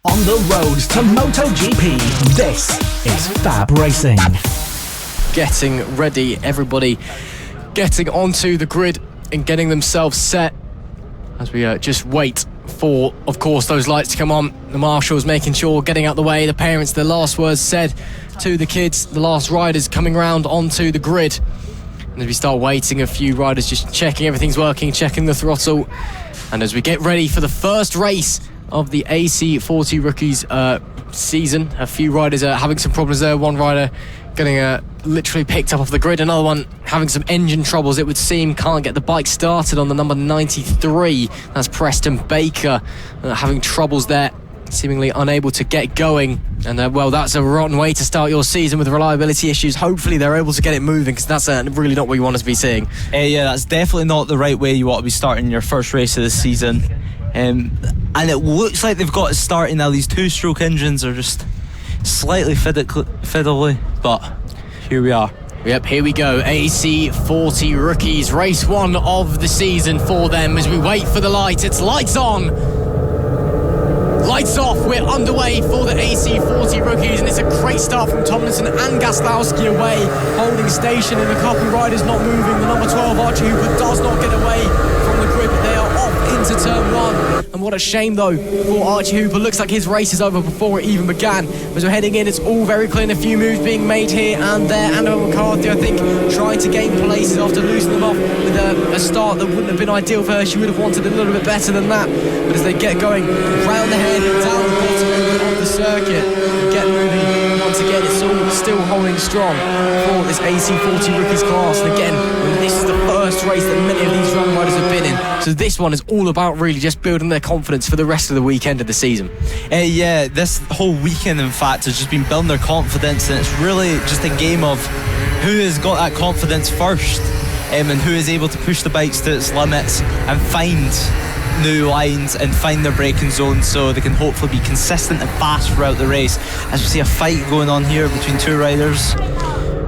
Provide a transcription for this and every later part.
On the road to MotoGP, this is FAB-Racing. Getting ready, everybody getting onto the grid and getting themselves set as we just wait for, of course, those lights to come on. The marshals making sure, getting out the way, the parents, the last words said to the kids, the last riders coming round onto the grid. And as we start waiting, a few riders just checking everything's working, checking the throttle. And as we get ready for the first race of the AC40 Rookies season, a few riders are having some problems there. One rider getting literally picked up off the grid, another one having some engine troubles, it would seem, can't get the bike started on the number 93. That's Preston Baker, having troubles there, seemingly unable to get going. And well, that's a rotten way to start your season with reliability issues. Hopefully they're able to get it moving, because that's really not what you want us to be seeing. Yeah, that's definitely not the right way you want to be starting your first race of the season. And it looks like they've got it starting now. These two-stroke engines are just slightly fiddly, but here we are. Yep, here we go. AC40 Rookies, race one of the season for them as we wait for the light. It's lights on, lights off. We're underway for the AC40 Rookies, and it's a great start from Tomlinson and GASLAWSKI away, holding station, and a couple riders not moving. The number 12 Archie, who does not get away from the grid, but they are off into turn one. And what a shame though for Archie Hooper. Looks like his race is over before it even began. As we're heading in, it's all very clean. A few moves being made here and there. Annabelle McCarthy, I think, trying to gain places after losing them off with a start that wouldn't have been ideal for her. She would have wanted a little bit better than that. But as they get going, round the head, down the bottom of the circuit, get moving once again, it's all still holding strong for this AC40 Rookies class. And again, this is the first race that many of these young riders have been in. So this one is all about really just building their confidence for the rest of the weekend of the season. Yeah, this whole weekend, in fact, has just been building their confidence, and it's really just a game of who has got that confidence first, and who is able to push the bikes to its limits and find new lines and find their braking zone, so they can hopefully be consistent and fast throughout the race. As we see a fight going on here between two riders.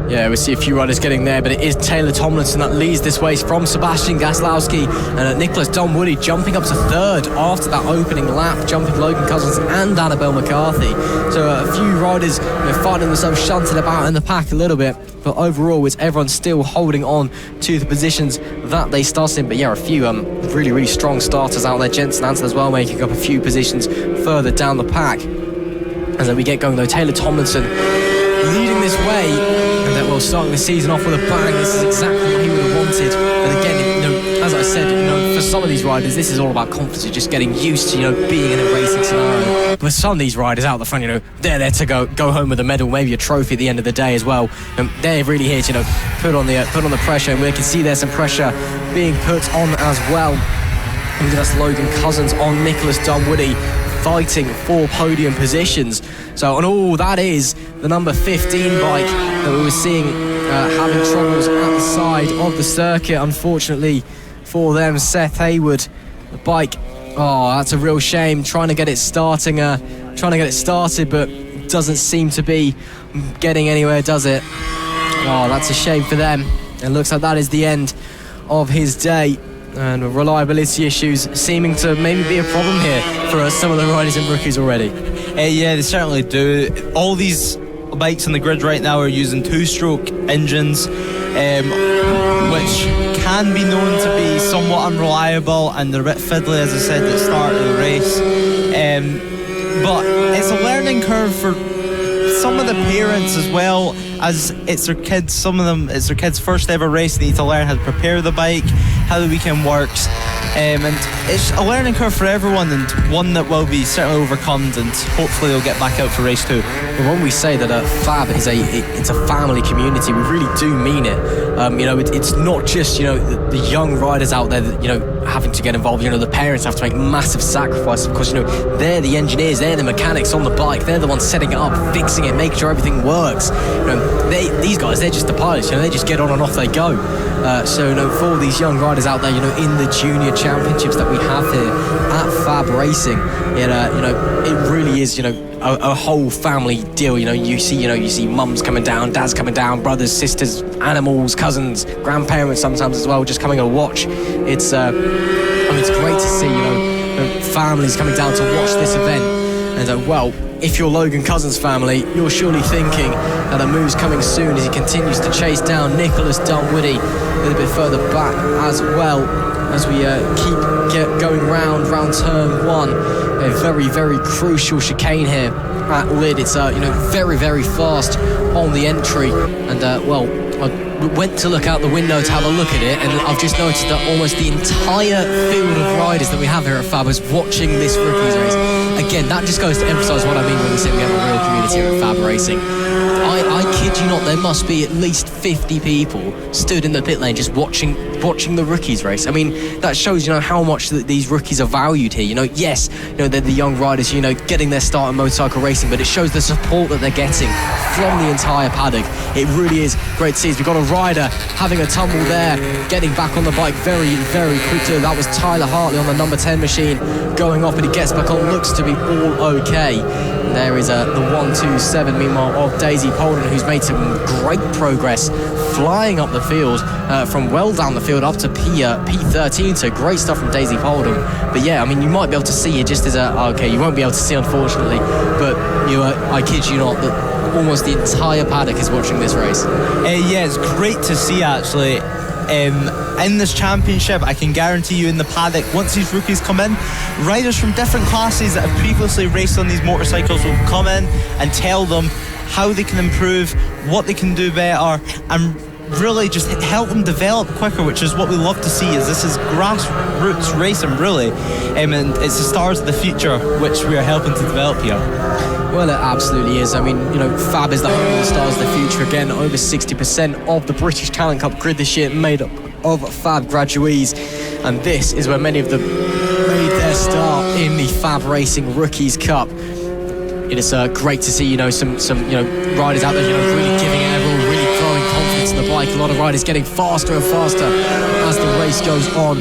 Yeah, we see a few riders getting there, but it is Taylor Tomlinson that leads this race from Sebastian GASLAWSKI, and Nicolas DUNWOODY jumping up to third after that opening lap, jumping Logan, COUZENS and Annabelle McCarthy. So a few riders finding themselves shunted about in the pack a little bit, but overall it's everyone still holding on to the positions that they started in. But yeah, a few really strong starters out there. Jensen Hansen as well, making up a few positions further down the pack. As we get going though, Taylor Tomlinson leading this way. And then, well, starting the season off with a bang, this is exactly what he would have wanted. But again, as I said, for some of these riders, this is all about confidence, just getting used to, being in a racing scenario. But some of these riders out the front, they're there to go home with a medal, maybe a trophy at the end of the day as well. They're really here to, put on the pressure, and we can see there's some pressure being put on as well. And that's Logan, COUZENS on Nicolas DUNWOODY, fighting for podium positions. So, and that is the number 15 bike that we were seeing having troubles at the side of the circuit, unfortunately for them. Seth HAYWARD, the bike, that's a real shame, trying to get it started, but doesn't seem to be getting anywhere, does it? That's a shame for them. It looks like that is the end of his day. And reliability issues seeming to maybe be a problem here for some of the riders and rookies already. Yeah, they certainly do. All these bikes on the grid right now are using two-stroke engines, which can be known to be somewhat unreliable, and they're a bit fiddly, as I said at the start of the race. But it's a learning curve for some of the parents as well, as it's their kids. Some of them, it's their kids' first ever race. They need to learn how to prepare the bike, how the weekend works, and it's a learning curve for everyone, and one that will be certainly overcome, and hopefully they'll get back out for race two. But when we say that FAB is it's a family community, we really do mean it. It's not just the young riders out there that having to get involved. The parents have to make massive sacrifices. Of course, they're the engineers, they're the mechanics on the bike, they're the ones setting it up, fixing it, making sure everything works. These guys, they're just the pilots. They just get on and off they go. For these young riders out there, in the junior championships that we have here at FAB-Racing, it really is, a whole family deal. You see mums coming down, dads coming down, brothers, sisters, animals, cousins, grandparents sometimes as well, just coming to watch. It's great to see, families coming down to watch this event. And well, if you're Logan Cousens family, you're surely thinking that a move's coming soon as he continues to chase down Nicolas Dunwoody a little bit further back as well, as we keep going round turn 1. A very, very crucial chicane here at Lydd. It's very, very fast on the entry, and well, I went to look out the window to have a look at it, and I've just noticed that almost the entire field of riders that we have here at FAB is watching this rookies race. Again, that just goes to emphasise what I mean when we say we have a real community here at FAB Racing. I kid you not, there must be at least 50 people stood in the pit lane just watching the rookies race. I mean, that shows, how much that these rookies are valued here. Yes, they're the young riders, getting their start in motorcycle racing, but it shows the support that they're getting from the entire paddock. It really is great to see. We've got a rider having a tumble there, getting back on the bike very, very quickly. That was Tyler Hartley on the number 10 machine going off, and he gets back on, looks to be all okay. And there is the 127, meanwhile, of Daisy Polden, who's made some great progress flying up the field, from well down the field up to P13, so great stuff from Daisy Polden. But yeah, I mean, you might be able to see it just as okay, you won't be able to see, unfortunately, but I kid you not, that almost the entire paddock is watching this race. Yeah, it's great to see, actually. In this championship, I can guarantee you in the paddock, once these rookies come in, riders from different classes that have previously raced on these motorcycles will come in and tell them how they can improve, what they can do better, and really just help them develop quicker, which is what we love to see. Is this is grassroots racing, really, and it's the stars of the future which we are helping to develop here. Well, it absolutely is. I mean, FAB is the home of the stars of the future. Again, over 60% of the British Talent Cup grid this year made up of FAB graduees, and this is where many of them made their start in the FAB Racing Rookies Cup. It is great to see, some riders out there, really giving it everyone, really throwing confidence in the bike. A lot of riders getting faster and faster as the race goes on.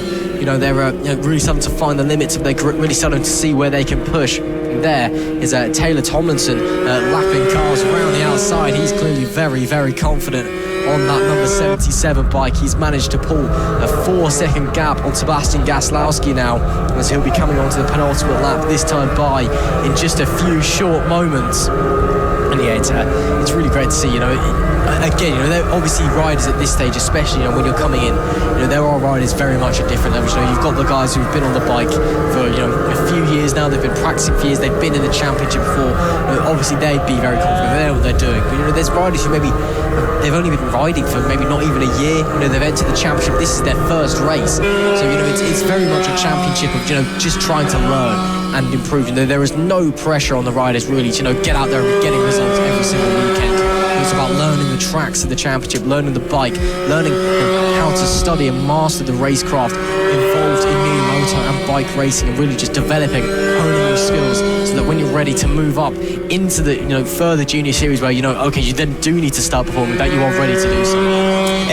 They're really starting to find the limits of their grip, really starting to see where they can push. There is Taylor Tomlinson lapping cars around the outside. He's clearly very, very confident on that number 77 bike. He's managed to pull a 4-second gap on Sebastian GASLAWSKI now, as he'll be coming onto the penultimate lap, this time by in just a few short moments. And yeah, it's really great to see, again, they're obviously riders at this stage, especially, when you're coming in, there are riders very much at different levels. You've got the guys who've been on the bike for, a few years now, they've been practicing for years, they've been in the championship before, obviously they'd be very confident, they know what they're doing. But, there's riders who maybe, they've only been riding for maybe not even a year, they've entered the championship, this is their first race. So, it's very much a championship of, just trying to learn and improve. There is no pressure on the riders really to, get out there and getting results every single weekend. It's about learning the tracks of the championship, learning the bike, learning how to study and master the racecraft involved in new motor and bike racing, and really just developing, honing your skills so that when you're ready to move up into the further junior series where okay, you then do need to start performing, that you are ready to do so.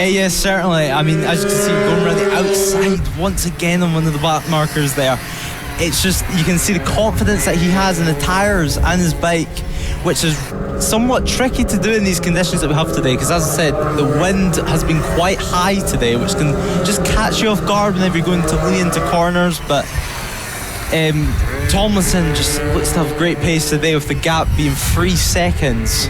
Yes, certainly. I mean, as you can see, going around the outside once again on one of the back markers there. It's just, you can see the confidence that he has in the tyres and his bike, which is somewhat tricky to do in these conditions that we have today, because as I said, the wind has been quite high today, which can just catch you off guard whenever you're going to lean into corners. But Tomlinson just looks to have great pace today, with the gap being 3 seconds.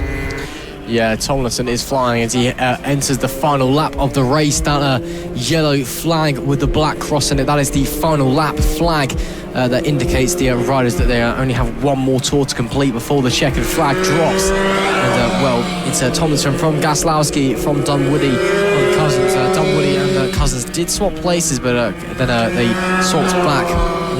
Yeah, Tomlinson is flying as he enters the final lap of the race. That yellow flag with the black cross in it, that is the final lap flag that indicates the riders that they only have one more tour to complete before the checkered flag drops. And well, it's Tomlinson from GASLAWSKI, from Dunwoody on Cousens. Dunwoody and Cousens did swap places, but then they swapped back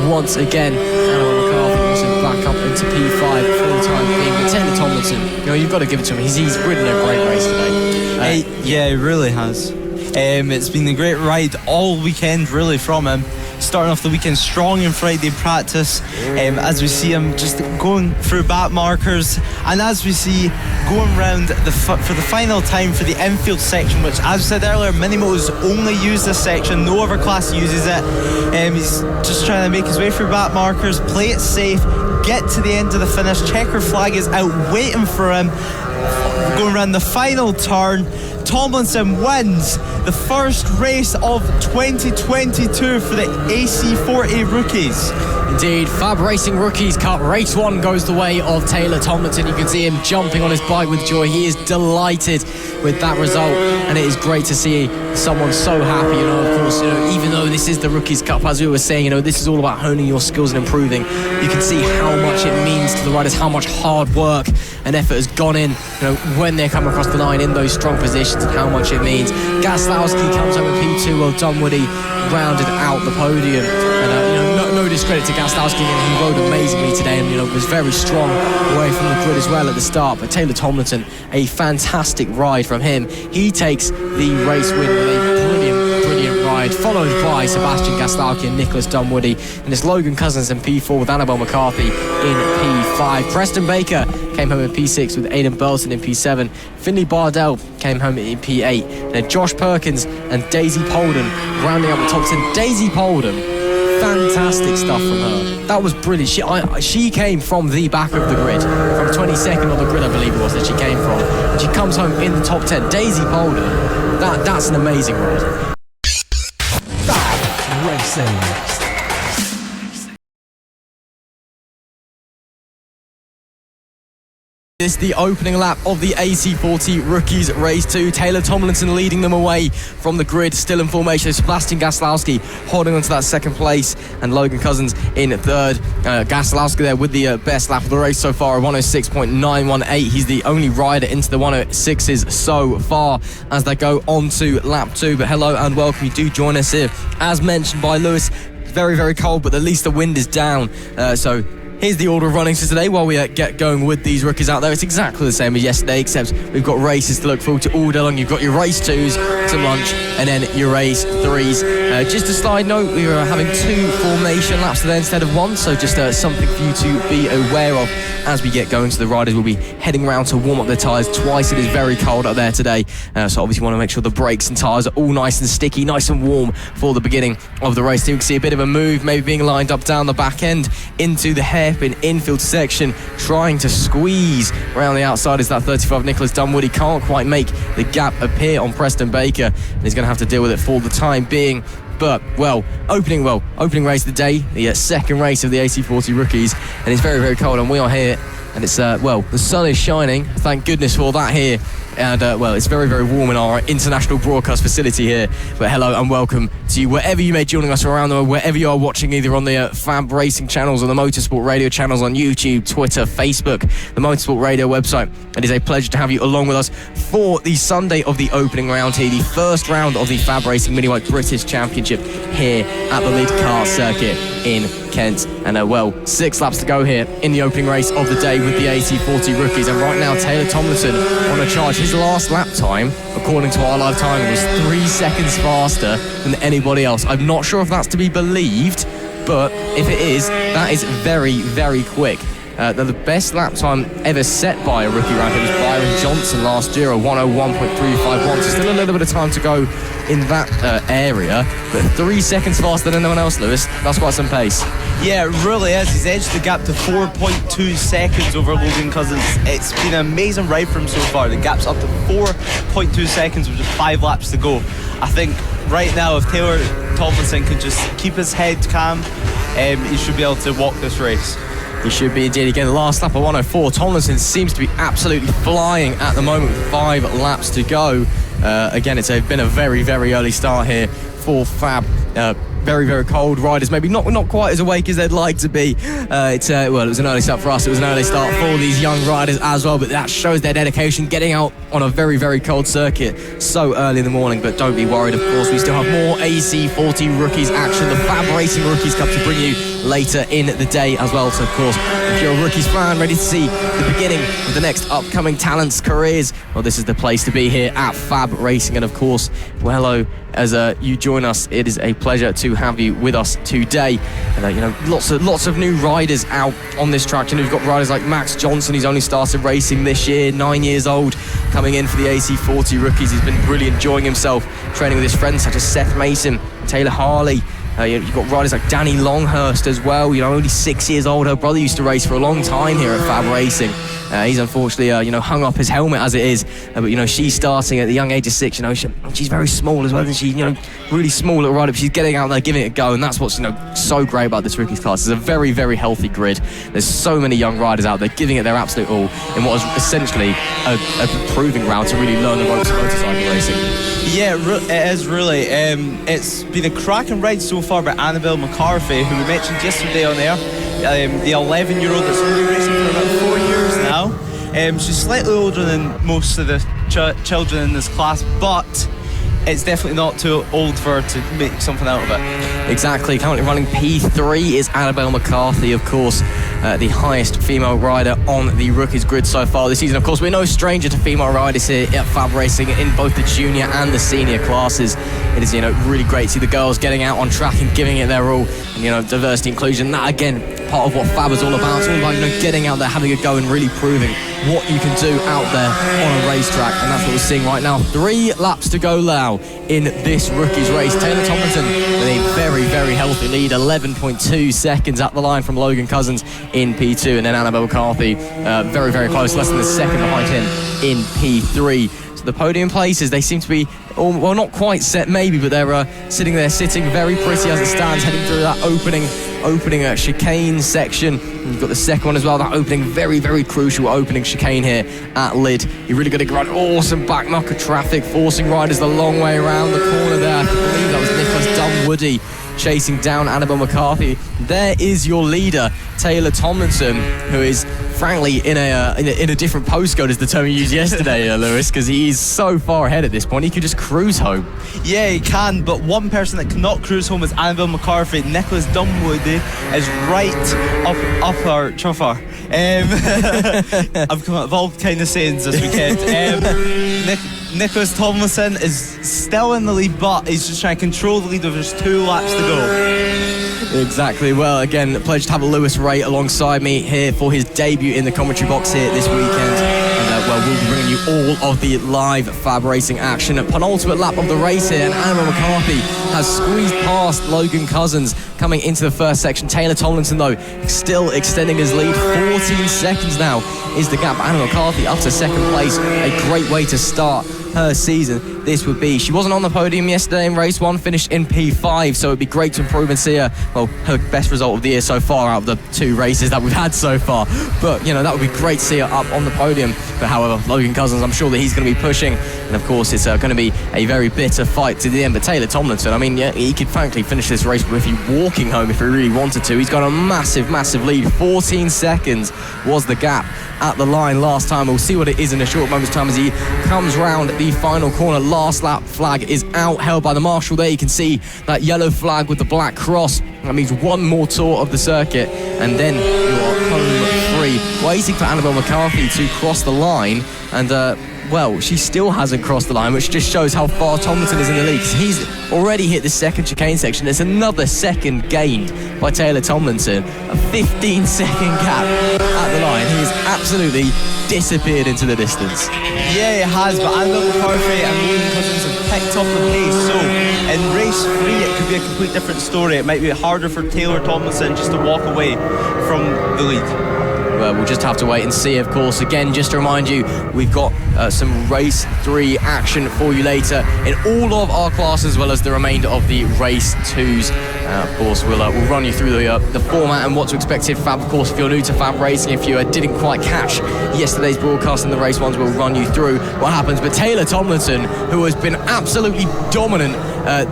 once again. Annabelle McCarthy also back up into P5 for the time being. But Taylor Tomlinson, you've got to give it to him. He's ridden a great race today. Yeah, he really has. It's been a great ride all weekend, really, from him. Starting off the weekend strong in Friday practice, as we see him just going through back markers, and as we see going round for the final time for the infield section, which, as I said earlier, Minimotos only use this section, no other class uses it. He's just trying to make his way through back markers, play it safe, get to the end of the finish. Checker flag is out waiting for him. Going around the final turn, Tomlinson wins the first race of 2022 for the AC40 Rookies. Indeed, FAB-Racing Rookies Cup Race 1 goes the way of Taylor Tomlinson. You can see him jumping on his bike with joy. He is delighted with that result, and it is great to see someone so happy. Of course, even though this is the Rookies Cup, as we were saying, this is all about honing your skills and improving. You can see how much it means to the riders, how much hard work and effort has gone in, when they're coming across the line in those strong positions, and how much it means. GASLAWSKI comes home in P2, while DUNWOODY rounded out the podium. And no discredit to GASLAWSKI, he rode amazingly today, and was very strong away from the grid as well at the start. But Taylor Tomlinson, a fantastic ride from him. He takes the race win with a brilliant ride, followed by Sebastian GASLAWSKI and Nicolas DUNWOODY, and it's Logan COUZENS in P4 with Annabelle McCarthy in P5. Preston Baker came home in P6 with Aiden BURLTON in P7. Finley BARDELL came home in P8. And then Josh PERKINS and Daisy POLDEN rounding up the top 10. Daisy POLDEN, fantastic stuff from her. That was brilliant. She came from the back of the grid, from 22nd on the grid, I believe it was, that she came from. And she comes home in the top 10. Daisy POLDEN, that's an amazing ride. FAB-Racing. This is the opening lap of the AC40 Rookies Race 2. Taylor Tomlinson leading them away from the grid, still in formation. Sebastian GASLAWSKI holding on to that second place, and Logan COUZENS in third. GASLAWSKI there with the best lap of the race so far, 106.918. He's the only rider into the 106s so far as they go on to lap 2. But hello and welcome. You do join us here, as mentioned by Lewis. Very, very cold, but at least the wind is down. So here's the order of runnings for today while we get going with these rookies out there. It's exactly the same as yesterday, except we've got races to look forward to all day long. You've got your race 2s, some lunch, and then your race 3s. Just a side note, we are having 2 formation laps today instead of 1, so just something for you to be aware of as we get going. So the riders will be heading around to warm up their tyres twice. It is very cold out there today, so obviously you want to make sure the brakes and tyres are all nice and sticky, nice and warm for the beginning of the race. You can see a bit of a move, maybe being lined up down the back end into the hairpin infield section, trying to squeeze around the outside. Is that 35 Nicolas DUNWOODY can't quite make the gap appear on Preston Baker, and he's going to have to deal with it for the time being. But, opening race of the day, the second race of the AC40 Rookies, and it's very, very cold, and we are here, and it's, the sun is shining, thank goodness for that here, and, it's very, very warm in our international broadcast facility here. But hello and welcome to you, wherever you may be joining us around the world, wherever you are watching, either on the FAB-Racing channels or the Motorsport Radio channels on YouTube, Twitter, Facebook, the Motorsport Radio website. It is a pleasure to have you along with us for the Sunday of the opening round here, the first round of the FAB-Racing Minibikes British Championship here at the Lydd car circuit in Kent. And 6 laps to go here in the opening race of the day with the AC40 Rookies. And right now, Taylor Tomlinson on a charge. His last lap time, according to our live timing, was 3 seconds faster than anybody else. I'm not sure if that's to be believed, but if it is, that is very, very quick. The best lap time ever set by a rookie round here was Byron Johnson last year, a 101.351. So still a little bit of time to go in that area, but 3 seconds faster than anyone else, Lewis. That's quite some pace. Yeah, it really is. He's edged the gap to 4.2 seconds over Logan COUZENS. It's been an amazing ride for him so far. The gap's up to 4.2 seconds with just 5 laps to go. I think right now, if Taylor Tomlinson can just keep his head calm, he should be able to walk this race. He should be indeed. Again, the last lap of 104. Tomlinson seems to be absolutely flying at the moment with 5 laps to go. Again, it's been a very, very early start here for Fab. Very, very cold. Riders maybe not quite as awake as they'd like to be. It was an early start for us. It was an early start for these young riders as well, but that shows their dedication, getting out on a very, very cold circuit so early in the morning. But don't be worried, of course, we still have more AC40 Rookies action, the FAB-Racing Rookies Cup, to bring you later in the day as well. So, of course, if you're a Rookies fan ready to see the beginning of the next upcoming talents' careers, well, this is the place to be here at FAB-Racing. And, of course, hello, as you join us, it is a pleasure to have you with us today. And lots of new riders out on this track. We've got riders like Max Johnson. He's only started racing this year, 9 years old, coming in for the AC40 Rookies. He's been really enjoying himself training with his friends such as Seth Mason, Taylor Hartley. You've got riders like Dani Longhurst as well, only 6 years old. Her brother used to race for a long time here at FAB-Racing. He's unfortunately, hung up his helmet as it is. But, she's starting at the young age of 6. She's very small as well, isn't she? Really small little rider, but she's getting out there, giving it a go, and that's what's, so great about this rookies class. It's a very, very healthy grid. There's so many young riders out there giving it their absolute all in what is essentially a proving ground to really learn the ropes of motorcycle racing. Yeah, it is really. It's been a cracking ride so far by Annabelle McCarthy, who we mentioned yesterday on air. The 11-year-old that's been racing for about 4 years now. She's slightly older than most of the children in this class, but it's definitely not too old for her to make something out of it. Exactly. Currently running P3 is Annabelle McCarthy, of course, the highest female rider on the rookies grid so far this season. Of course, we're no stranger to female riders here at FAB-Racing in both the junior and the senior classes. It is, really great to see the girls getting out on track and giving it their all. And, diversity, inclusion, that again, part of what FAB is all about. It's all about, getting out there, having a go and really proving what you can do out there on a racetrack. And that's what we're seeing right now. 3 laps to go now in this rookies race. Taylor Tomlinson with a very, very healthy lead, 11.2 seconds at the line from Logan Cousins in P2, and then Annabelle McCarthy very, very close, less than a second behind him in P3. So the podium places, they seem to be, well, not quite set maybe, but they're sitting very pretty as it stands, heading through that opening chicane section. You've got the second one as well, that opening, very, very crucial opening chicane here at Lydd. You're really going to run awesome back knocker traffic, forcing riders the long way around the corner there. I believe that was Nicolas DUNWOODY chasing down Annabelle McCarthy. There is your leader, Taylor Tomlinson, who is frankly in a different postcode as the term you used yesterday, Lewis, because he's so far ahead at this point. He could just cruise home. Yeah, he can, but one person that cannot cruise home is Annabelle McCarthy. Nicolas DUNWOODY is right up our truffer. I've come up with all kind of sayings this weekend. Nicolas Tomlinson is still in the lead, but he's just trying to control the lead with just 2 laps to go. Exactly. Well, again, a pleasure to have Lewis Ray alongside me here for his debut in the commentary box here this weekend. And we'll be bringing you all of the live FAB Racing action. A penultimate lap of the race here, and Annabelle McCarthy has squeezed past Logan Cousins coming into the first section. Taylor Tomlinson, though, still extending his lead. 14 seconds now is the gap. Annabelle McCarthy up to second place. A great way to start her season this would be. She wasn't on the podium yesterday in race 1, finished in P5, so it'd be great to improve and see her, well, her best result of the year so far out of the 2 races that we've had so far. But, that would be great to see her up on the podium. But however, Logan Cousins, I'm sure that he's going to be pushing, and of course it's going to be a very bitter fight to the end. But Taylor Tomlinson, he could frankly finish this race with you walking home if he really wanted to. He's got a massive, massive lead. 14 seconds was the gap at the line last time. We'll see what it is in a short moment's time as he comes round the final corner. Last lap flag is out, held by the marshal there. You can see that yellow flag with the black cross. That means one more tour of the circuit, and then you are home free, waiting for Annabelle McCarthy to cross the line. And well, she still hasn't crossed the line, which just shows how far Tomlinson is in the lead, because he's already hit the second chicane section. There's another second gained by Taylor Tomlinson. A 15-second gap at the line. He has absolutely disappeared into the distance. Yeah, it has, but Annabelle McCarthy and Logan Cousins have picked up the pace, so in race 3 it could be a complete different story. It might be harder for Taylor Tomlinson just to walk away from the lead. We'll just have to wait and see, of course. Again, just to remind you, we've got some race 3 action for you later in all of our classes, as well as the remainder of the race 2s. Of course, we'll run you through the format and what to expect here. Fab, of course, if you're new to FAB Racing, if you didn't quite catch yesterday's broadcast in the race 1s, we'll run you through what happens. But Taylor Tomlinson, who has been absolutely dominant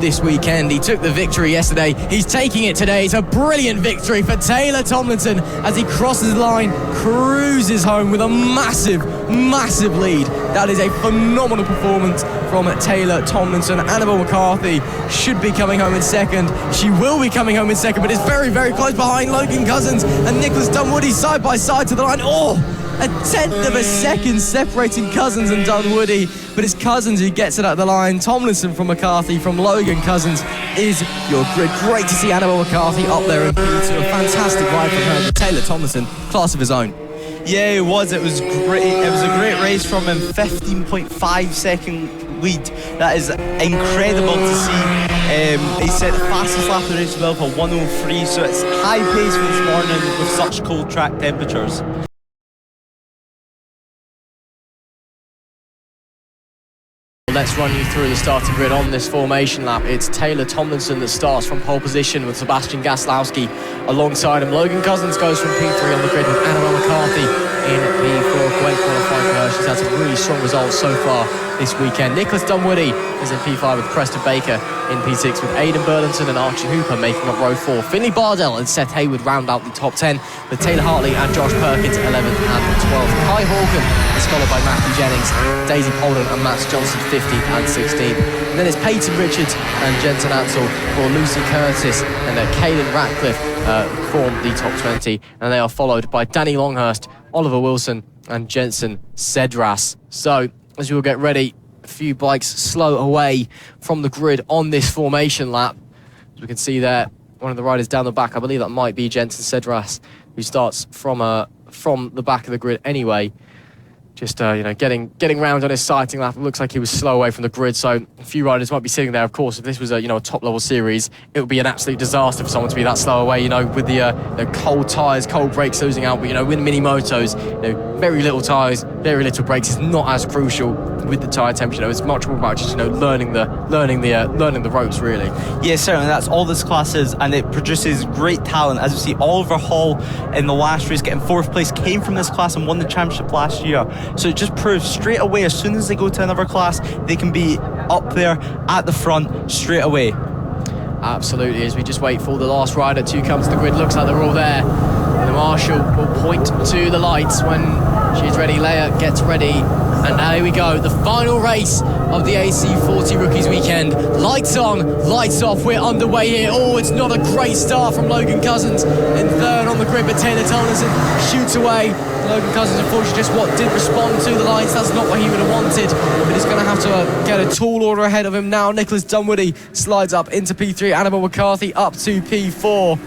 this weekend, he took the victory yesterday. He's taking it today. It's a brilliant victory for Taylor Tomlinson as he crosses the line, cruises home with a massive, massive lead. That is a phenomenal performance from Taylor Tomlinson. Annabelle McCarthy should be coming home in second. She will be coming home in second, but it's very, very close behind Logan Cousins and Nicolas DUNWOODY side by side to the line. Oh, a tenth of a second separating Cousins and DUNWOODY, but it's Cousins who gets it at the line. Tomlinson from McCarthy, from Logan. Cousins is your grid. Great to see Annabelle McCarthy up there in P2. A fantastic ride from her. But Taylor Tomlinson, class of his own. Yeah, it was. It was great. It was a great race from him. 15.5 second lead. That is incredible to see. He set the fastest lap of the race as well for 1:03. So it's high pace for this morning with such cold track temperatures. Let's run you through the starting grid on this formation lap. It's Taylor Tomlinson that starts from pole position with Sebastian GASLAWSKI alongside him. Logan Cousens goes from P3 on the grid with Annabelle Mccarthy in P4. Great qualifying for her. She's had some really strong results so far this weekend. Nicolas DUNWOODY is in P5 with Preston Baker in P6 with Aiden BURLTON and Archie making up row 4. Finley BARDELL and Seth HAYWARD round out the top 10 with Taylor HARTLEY and Josh PERKINS 11th and 12th. HAWKEN is followed by JENNINGS, Daisy POLDEN and Max Johnson 15th and 16th. And then it's Peyton Richards and Jensen Ansell for Lucy Curtis and Kaylin Ratcliffe form the top 20. And they are followed by Dani Longhurst, Oliver Wilson and Jensen Cedras. So as we will get ready, a few bikes slow away from the grid on this formation lap. As we can see there, one of the riders down the back, I believe that might be Jensen Cedras, who starts from the back of the grid anyway. Just getting round on his sighting lap. It looks like he was slow away from the grid, so a few riders might be sitting there. Of course, if this was a top level series, it would be an absolute disaster for someone to be that slow away. With the cold tyres, cold brakes losing out. But with mini motos, very little tyres, very little brakes is not as crucial with the tyre temperature. It's much more about just learning the ropes really. Yeah, certainly that's all this class is, and it produces great talent. As you see, Oliver Hall in the last race getting 4th place came from this class and won the championship last year. So it just proves straight away, as soon as they go to another class, they can be up there at the front straight away. Absolutely, as we just wait for the last rider to come to the grid. Looks like they're all there. And the marshal will point to the lights when she's ready. Leia gets ready. And now here we go, the final race of the AC40 Rookies weekend. Lights on, lights off, we're underway here. Oh, it's not a great start from Logan Cousens in 3rd on the grid, but Taylor Tomlinson shoots away. Logan Cousens, unfortunately, didn't respond to the lights. That's not what he would have wanted, but he's going to have to get a tall order ahead of him now. Nicolas DUNWOODY slides up into P3, Annabelle McCarthy up to P4.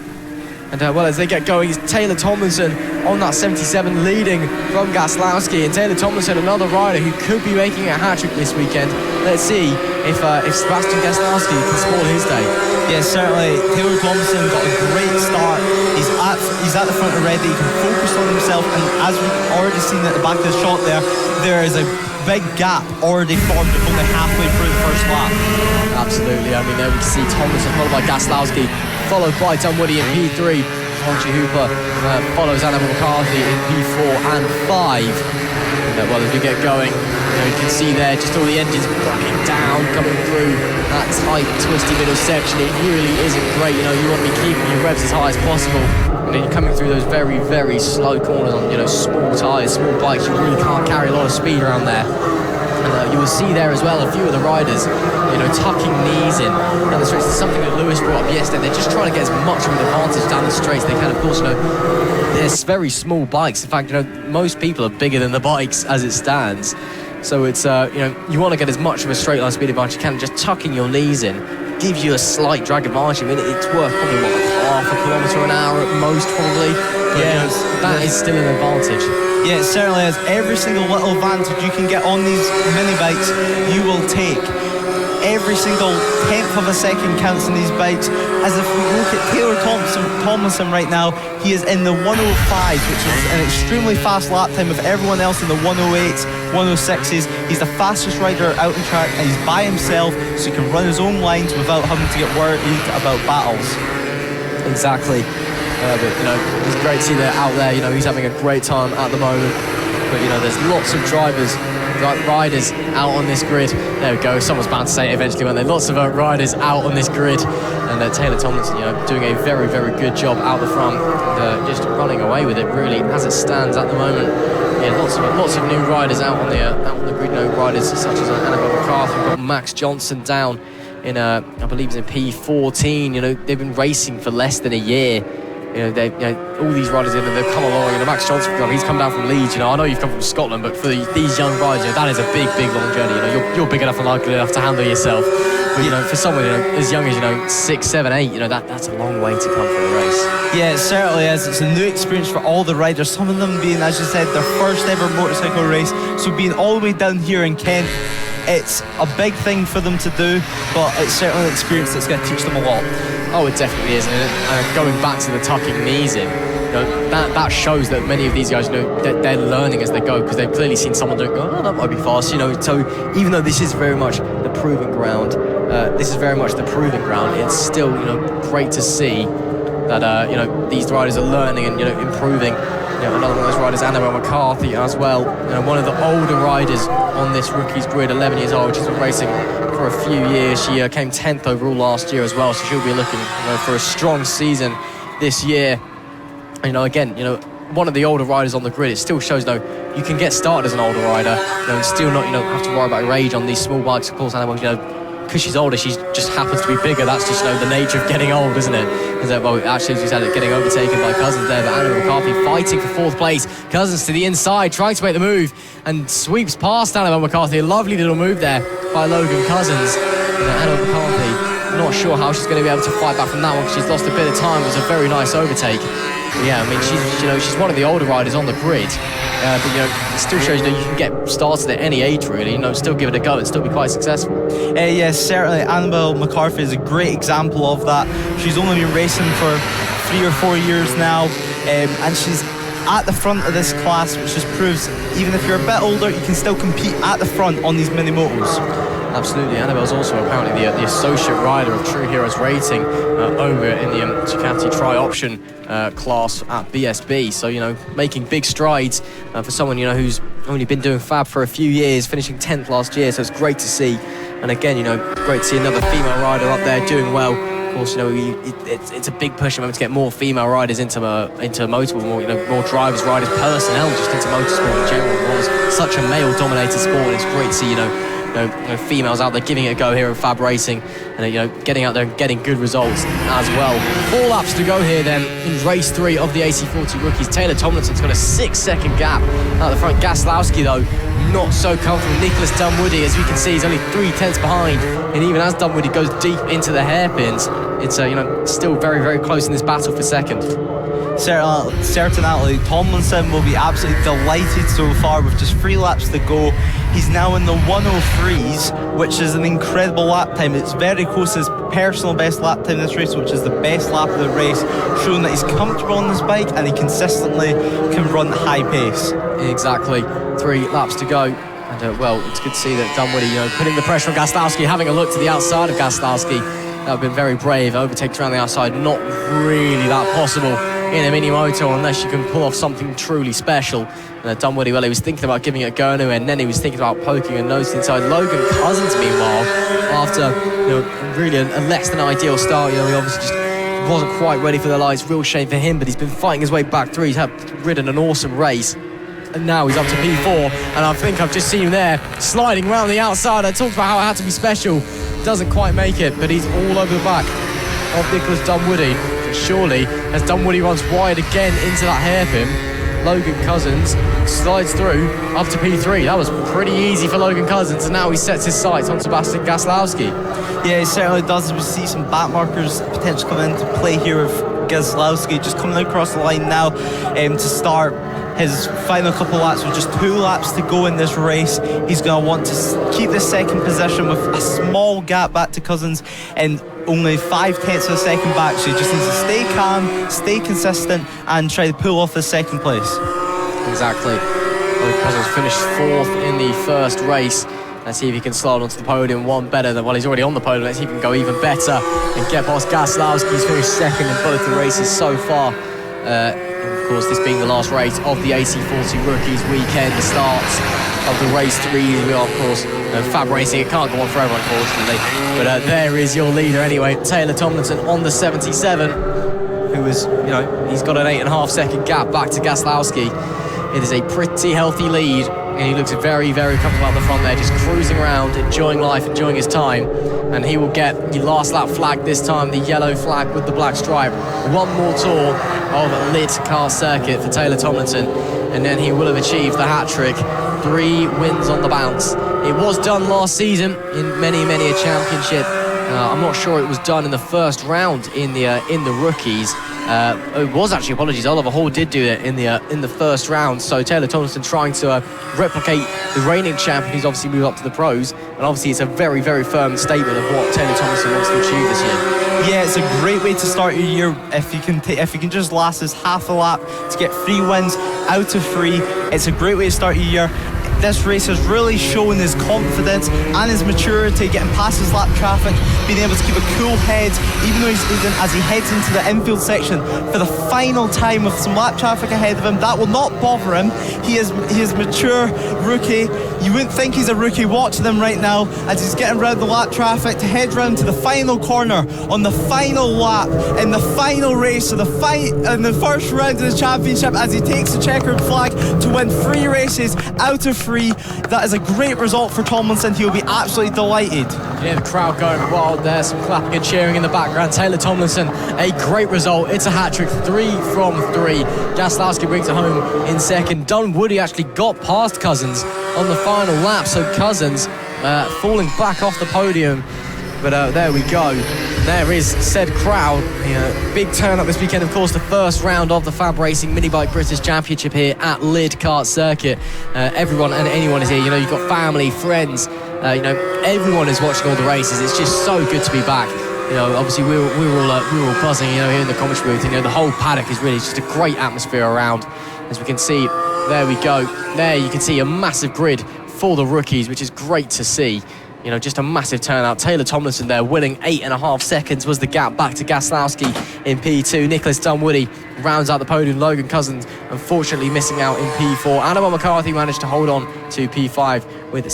And as they get going, it's Taylor Tomlinson on that 77 leading from GASLAWSKI. And Taylor Tomlinson, another rider who could be making a hat-trick this weekend. Let's see if Sebastian GASLAWSKI can spoil his day. Yeah, certainly. Taylor Tomlinson got a great start. He's at the front already. He can focus on himself. And as we've already seen at the back of the shot there is a big gap already formed only halfway through the first lap. Absolutely. I mean, there we can see Tomlinson followed by GASLAWSKI, followed by DUNWOODY in P3. Archie follows Annabelle McCarthy in P4 and 5. And, as we get going, you can see there just all the engines bucking down, coming through that tight, twisty middle section. It really isn't great. You want to be keeping your revs as high as possible. And then you're coming through those very, very slow corners on small tyres, small bikes. You really can't carry a lot of speed around there. And you will see there as well a few of the riders, tucking knees in down the straights. It's something that Lewis brought up yesterday. They're just trying to get as much of an advantage down the straights. They can, of course, they're very small bikes. In fact, most people are bigger than the bikes as it stands. So it's, you want to get as much of a straight line speed advantage you can. Just tucking your knees in gives you a slight drag advantage. I mean, it's worth probably half a kilometre an hour at most, probably. But, that is still an advantage. Yeah, it certainly is. Every single little advantage you can get on these mini bikes, you will take. Every single 10th of a second counts in these bikes. As if we look at Taylor Tomlinson right now, he is in the 105, which is an extremely fast lap time of everyone else in the 108s, 106s. He's the fastest rider out on track, and he's by himself, so he can run his own lines without having to get worried about battles. Exactly. But it's great to see that out there. He's having a great time at the moment. But there's lots of riders out on this grid. There we go. Someone's bound to say it eventually, when there lots of riders out on this grid, and Taylor Tomlinson, doing a very, very good job out the front, and, just running away with it really as it stands at the moment. Yeah, lots of new riders out on the grid. Riders such as Annabelle McCarthy. We've got Max Johnson down in I believe he's in P14. They've been racing for less than a year. All these riders they've come along. Max Johnson, he's come down from Leeds. I know you've come from Scotland, but for these young riders, that is a big, big long journey. You're big enough and likely enough to handle yourself. But for someone as young as 6, 7, 8, that's a long way to come for a race. Yeah, it certainly is. It's a new experience for all the riders. Some of them being, as you said, their first ever motorcycle race. So being all the way down here in Kent, it's a big thing for them to do, but it's certainly an experience that's going to teach them a lot. Oh, it definitely is. And going back to the tucking knees in, that shows that many of these guys, they're learning as they go, because they've clearly seen someone doing, oh, that might be fast, So even though this is very much the proving ground, it's still, great to see that, these riders are learning and, improving. Another one of those riders, Annabelle McCarthy, as well. One of the older riders on this rookies grid, 11 years old. She's been racing for a few years. She came 10th overall last year as well, so she'll be looking for a strong season this year. Again, one of the older riders on the grid. It still shows, you can get started as an older rider, and still not, have to worry about your age on these small bikes. Of course, Annabelle, because she's older, she just happens to be bigger. That's just, the nature of getting old, isn't it? Well, actually, as we said, getting overtaken by Cousens there, but Annabelle McCarthy fighting for 4th place. Cousens to the inside, trying to make the move, and sweeps past Annabelle McCarthy. A lovely little move there by Logan Cousens. Annabelle McCarthy, not sure how she's going to be able to fight back from that one, because she's lost a bit of time. It was a very nice overtake. But yeah, she's one of the older riders on the grid. But it still shows you can get started at any age, really. Still give it a go and still be quite successful. Yes, certainly. Annabelle McCarthy is a great example of that. She's only been racing for 3 or 4 years now, and she's at the front of this class, which just proves even if you're a bit older, you can still compete at the front on these mini motos. Absolutely. Annabelle's also apparently the associate rider of True Heroes Racing over in the Ducati Tri-Option class at BSB. So, making big strides for someone, who's only been doing FAB for a few years, finishing 10th last year. So it's great to see. And again, great to see another female rider up there doing well. Of course, it's a big push to get more female riders into motorsport, more drivers, riders, personnel just into motorsport in general. It was such a male-dominated sport, and it's great to see, females out there giving it a go here in FAB Racing, and getting out there and getting good results as well. 4 laps to go here then in race 3 of the AC40 Rookies. Taylor Tomlinson's got a 6-second gap out the front. GASLAWSKI though, not so comfortable. Nicolas Dunwoody, as we can see, he's only 3/10 behind, and even as Dunwoody goes deep into the hairpins, it's still very, very close in this battle for second. Certainly, Tomlinson will be absolutely delighted so far with just 3 laps to go. He's now in the 103s, which is an incredible lap time. It's very close to his personal best lap time in this race, which is the best lap of the race, showing that he's comfortable on this bike and he consistently can run at high pace. Exactly. 3 laps to go. And well, it's good to see that Dunwoody, putting the pressure on GASLAWSKI, having a look to the outside of GASLAWSKI. That would have been very brave. Overtakes around the outside, not really that possible in a mini moto unless you can pull off something truly special. And Dunwoody, well, he was thinking about giving it a go, and then he was thinking about poking a nose inside. Logan Cousens, meanwhile, after really a less than ideal start, he obviously just wasn't quite ready for the lights. Real shame for him, but he's been fighting his way back through. He's ridden an awesome race. And now he's up to P4, and I think I've just seen him there sliding around the outside. I talked about how it had to be special. Doesn't quite make it, but he's all over the back of Nicolas Dunwoody. Surely, as Dunwoody runs wide again into that hairpin, Logan Cousens slides through up to P3. That was pretty easy for Logan Cousens, and now he sets his sights on Sebastian GASLAWSKI. Yeah, he certainly does. We see some back markers potentially coming into play here with GASLAWSKI just coming across the line now to start his final couple laps with just 2 laps to go in this race. He's going to want to keep this second position with a small gap back to Cousens and only 5/10 of a second back, so he just needs to stay calm, stay consistent, and try to pull off the second place. Exactly. Cousens finished 4th in the first race. Let's see if he can slide onto the podium one better than, well, he's already on the podium. Let's see if he can go even better and get past GASLAWSKI. He's finished 2nd in both the races so far. Of course, this being the last race of the AC40 Rookies weekend, the start of the race 3. We are, of course, FAB Racing. It can't go on forever, unfortunately. But there is your leader anyway, Taylor Tomlinson on the 77, who is, he's got an 8.5 second gap back to GASLAWSKI. It is a pretty healthy lead, and he looks very, very comfortable at the front there, just cruising around, enjoying life, enjoying his time. And he will get the last lap flag this time, the yellow flag with the black stripe. One more tour of Lydd car circuit for Taylor Tomlinson, and then he will have achieved the hat-trick. 3 wins on the bounce. It was done last season in many a championship. I'm not sure it was done in the first round in the rookies. It was actually, apologies, Oliver Hall did do it in the first round. So Taylor Tomlinson trying to replicate the reigning champion, who's obviously moved up to the pros. And obviously it's a very, very firm statement of what Taylor Tomlinson wants to achieve this year. Yeah, it's a great way to start your year if you can just last this half a lap to get 3 wins out of 3. It's a great way to start your year. This race has really shown his confidence and his maturity, getting past his lap traffic, being able to keep a cool head, even though as he heads into the infield section for the final time with some lap traffic ahead of him. That will not bother him. He is mature rookie. You wouldn't think he's a rookie watching him right now as he's getting around the lap traffic to head round to the final corner on the final lap in the final race of in the first round of the championship, as he takes the checkered flag to win 3 races out of 3. That is a great result for Tomlinson. He'll be absolutely delighted. Yeah, the crowd going wild there, some clapping and cheering in the background. Taylor Tomlinson, a great result. It's a hat-trick, 3 from 3. GASLAWSKI brings it home in second. DUNWOODY actually got past COUZENS on the final lap, so COUZENS falling back off the podium. But there we go. There is said crowd. Big turn up this weekend, of course, the first round of the FAB-Racing Minibike British Championship here at Lydd Kart Circuit. Everyone and anyone is here. You've got family, friends, everyone is watching all the races. It's just so good to be back. Obviously we were all buzzing, here in the commentary booth. The whole paddock is really just a great atmosphere around. As we can see, there we go. There you can see a massive grid for the rookies, which is great to see. Just a massive turnout. Taylor Tomlinson there winning 8.5 seconds was the gap back to GASLAWSKI in P2. Nicolas DUNWOODY rounds out the podium. Logan COUZENS unfortunately missing out in P4. Annabelle McCarthy managed to hold on to P5 with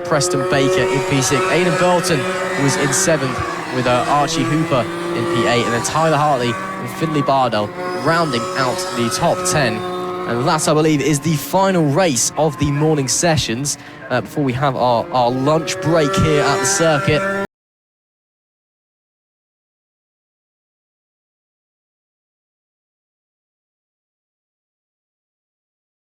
Preston Baker in P6. Aiden BURLTON was in 7th with Archie Hooper in P8. And then Tyler Hartley and Finley BARDELL rounding out the top 10. And that, I believe, is the final race of the morning sessions before we have our lunch break here at the circuit.